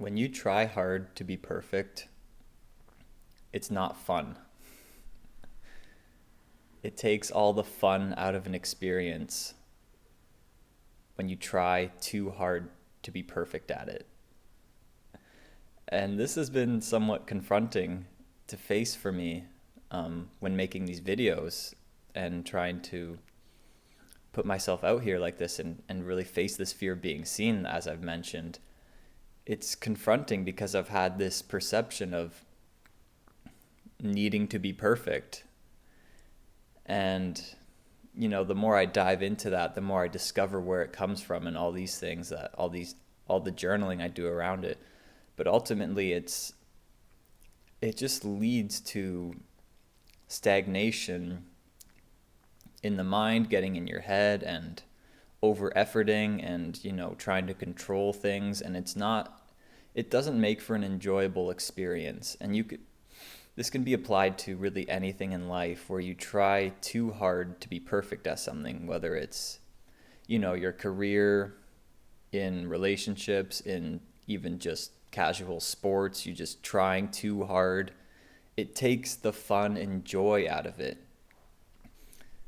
When you try hard to be perfect, it's not fun. It takes all the fun out of an experience when you try too hard to be perfect at it. And this has been somewhat confronting to face for me when making these videos and trying to put myself out here like this and really face this fear of being seen, as I've mentioned. It's confronting because I've had this perception of needing to be perfect. And, the more I dive into that, the more I discover where it comes from and all these things all the journaling I do around it. But ultimately, it just leads to stagnation in the mind, getting in your head and over efforting and, trying to control things. And it doesn't make for an enjoyable experience. And this can be applied to really anything in life where you try too hard to be perfect at something, whether it's, your career, in relationships, in even just casual sports, you just trying too hard. It takes the fun and joy out of it.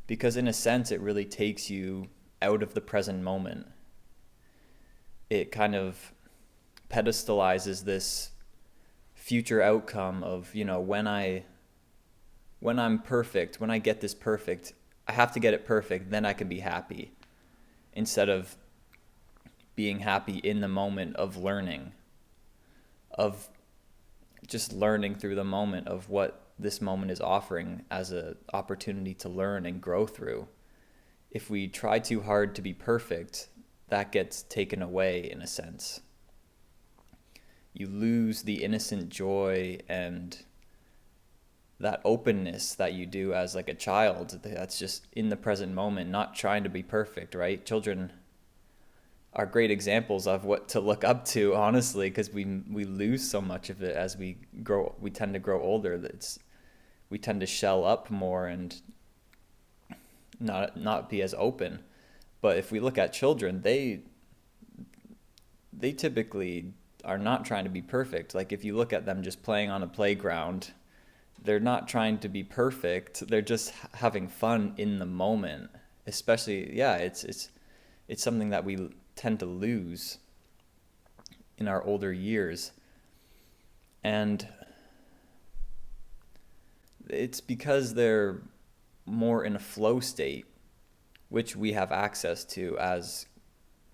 Because in a sense, it really takes you out of the present moment. It kind of pedestalizes this future outcome of, when I'm perfect, when I get this perfect, I have to get it perfect, then I can be happy. Instead of being happy in the moment of learning, of just learning through the moment of what this moment is offering as an opportunity to learn and grow through. If we try too hard to be perfect, that gets taken away in a sense. You lose the innocent joy and that openness that you do as like a child that's just in the present moment, not trying to be perfect, right? Children are great examples of what to look up to, honestly, because we lose so much of it as we grow. We tend to grow older. We tend to shell up more and not be as open. But if we look at children, they typically are not trying to be perfect. Like if you look at them just playing on a playground, they're not trying to be perfect. They're just having fun in the moment. Especially, yeah, it's something that we tend to lose in our older years. And it's because they're more in a flow state, which we have access to as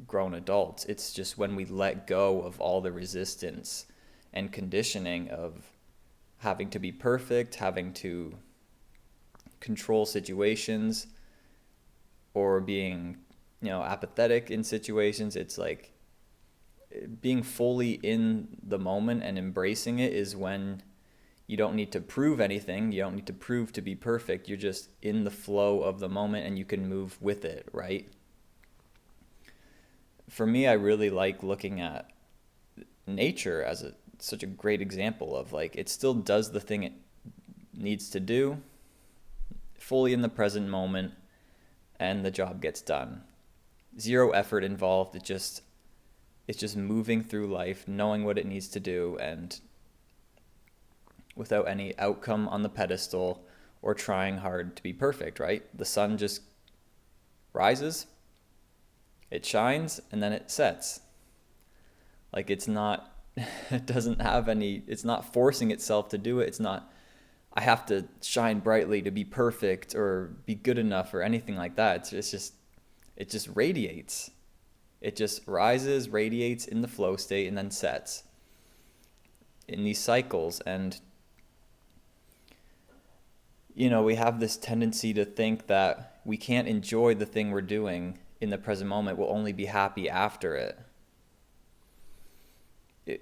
grown adults. It's just when we let go of all the resistance and conditioning of having to be perfect, having to control situations, or being, apathetic in situations. It's like being fully in the moment and embracing it is when you don't need to prove anything. You don't need to prove to be perfect. You're just in the flow of the moment and you can move with it, right? For me, I really like looking at nature as such a great example of like it still does the thing it needs to do, fully in the present moment, and the job gets done. Zero effort involved. It's just moving through life, knowing what it needs to do, and without any outcome on the pedestal or trying hard to be perfect, right? The sun just rises, it shines, and then it sets. Like it's not, it doesn't have any, it's not forcing itself to do it. It's not, I have to shine brightly to be perfect or be good enough or anything like that. It just radiates. It just rises, radiates in the flow state, and then sets in these cycles. And, we have this tendency to think that we can't enjoy the thing we're doing in the present moment. We'll only be happy after it.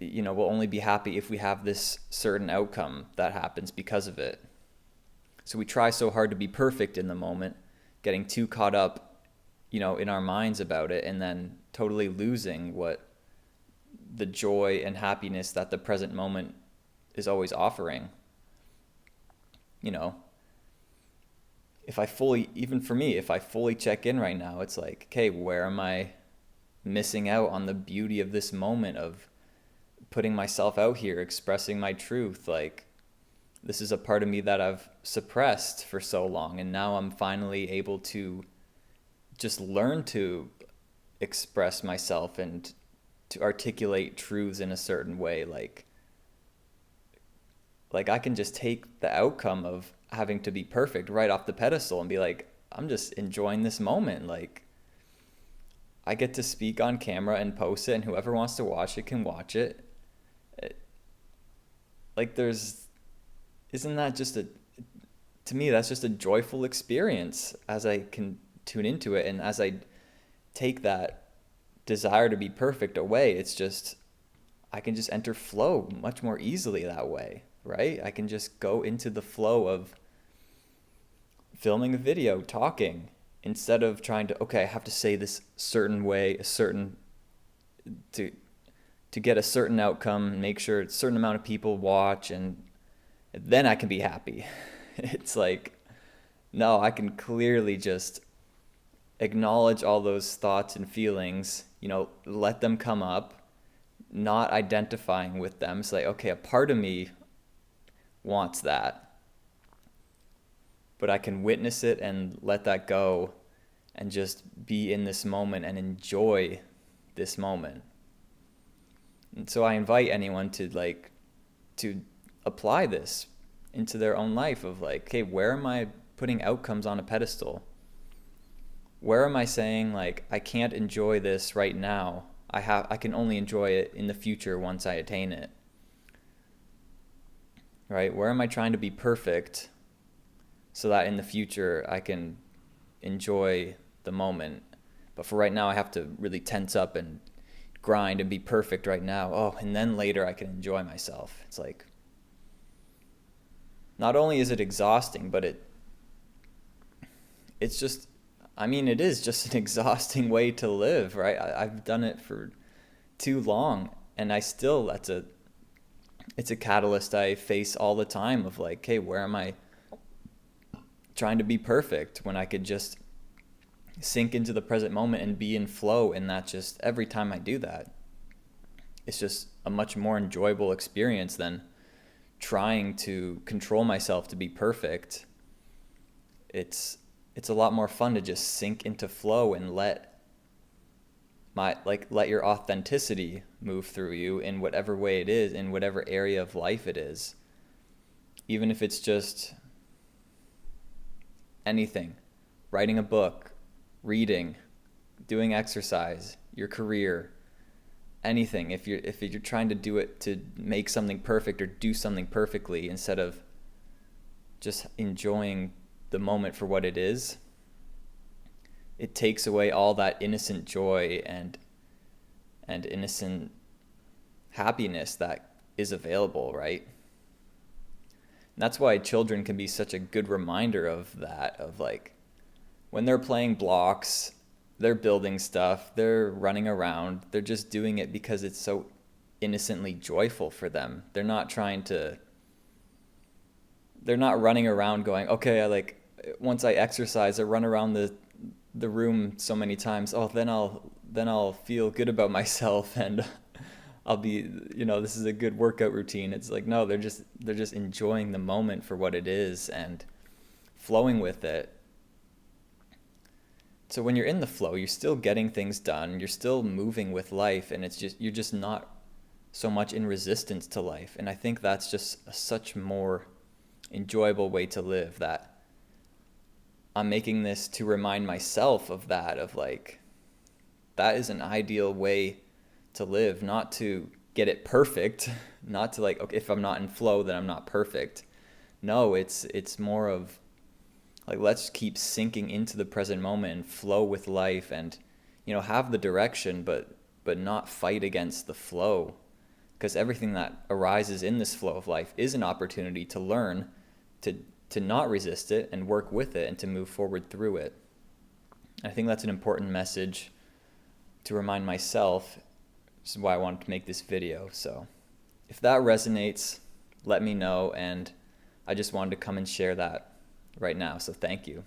We'll only be happy if we have this certain outcome that happens because of it. So we try so hard to be perfect in the moment, getting too caught up, in our minds about it, and then totally losing what the joy and happiness that the present moment is always offering. Even for me, if I fully check in right now, it's like, okay, where am I missing out on the beauty of this moment of putting myself out here, expressing my truth. Like, this is a part of me that I've suppressed for so long, and now I'm finally able to just learn to express myself and to articulate truths in a certain way. Like I can just take the outcome of having to be perfect right off the pedestal and be like, I'm just enjoying this moment. Like, I get to speak on camera and post it, and whoever wants to watch it can watch it. Like, isn't that just to me, that's just a joyful experience as I can tune into it. And as I take that desire to be perfect away, it's just, I can just enter flow much more easily that way, right? I can just go into the flow of filming a video, talking, instead of trying to, okay, I have to say this certain way, to get a certain outcome, make sure a certain amount of people watch, and then I can be happy. It's like, no, I can clearly just acknowledge all those thoughts and feelings, let them come up, not identifying with them. It's like, okay, a part of me wants that, but I can witness it and let that go and just be in this moment and enjoy this moment. And so I invite anyone to apply this into their own life of like, okay, where am I putting outcomes on a pedestal? Where am I saying like, I can't enjoy this right now. I can only enjoy it in the future once I attain it. Right? Where am I trying to be perfect so that in the future I can enjoy the moment? But for right now, I have to really tense up and grind and be perfect right now. Oh, and then later I can enjoy myself. It's like, not only is it exhausting, but it's just, it is just an exhausting way to live, right? I've done it for too long, and it's a catalyst I face all the time of like, hey, where am I trying to be perfect when I could just sink into the present moment and be in flow? And that just, every time I do that, it's just a much more enjoyable experience than trying to control myself to be perfect. It's a lot more fun to just sink into flow and let your authenticity move through you in whatever way it is, in whatever area of life it is. Even if it's just anything, writing a book, reading, doing exercise, your career, anything. If you're trying to do it to make something perfect or do something perfectly instead of just enjoying the moment for what it is, it takes away all that innocent joy and innocent happiness that is available, right? And that's why children can be such a good reminder of that, of like, when they're playing blocks, they're building stuff, they're running around, they're just doing it because it's so innocently joyful for them. They're not running around going, okay, once I exercise, I run around the room so many times, oh, then I'll feel good about myself and I'll be, this is a good workout routine. It's like, no, they're just enjoying the moment for what it is and flowing with it. So when you're in the flow, you're still getting things done, you're still moving with life, and you're just not so much in resistance to life. And I think that's just such more enjoyable way to live, that I'm making this to remind myself of that, of like, that is an ideal way to live, not to get it perfect, not to like, okay, if I'm not in flow, then I'm not perfect. No, it's more of like, let's keep sinking into the present moment and flow with life and, have the direction, but not fight against the flow. Because everything that arises in this flow of life is an opportunity to learn, to not resist it and work with it and to move forward through it. I think that's an important message to remind myself. This is why I wanted to make this video. So if that resonates, let me know. And I just wanted to come and share that right now. So thank you.